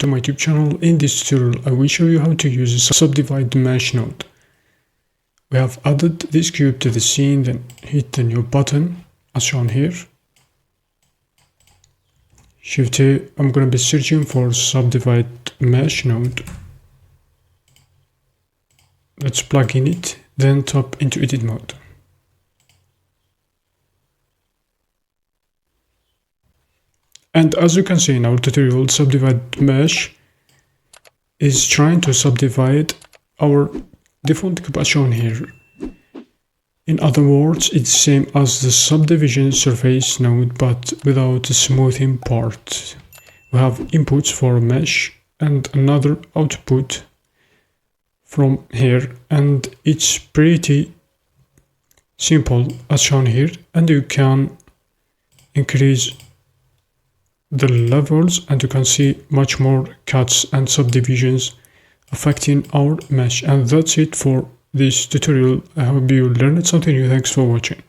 to my YouTube channel. In this tutorial, I will show you how to use a subdivide mesh node. We have added this cube to the scene, then hit the new button as shown here. Shift A, I'm going to be searching for subdivide mesh node. Let's plug in it, then tap into edit mode. And as you can see in our tutorial, subdivide mesh is trying to subdivide our default cube as shown here. In other words, it's the same as the subdivision surface node, but without the smoothing part. We have inputs for mesh and another output from here, and it's pretty simple as shown here, and you can increase the levels and you can see much more cuts and subdivisions affecting our mesh. And that's it for this tutorial. I hope you learned something new. Thanks for watching.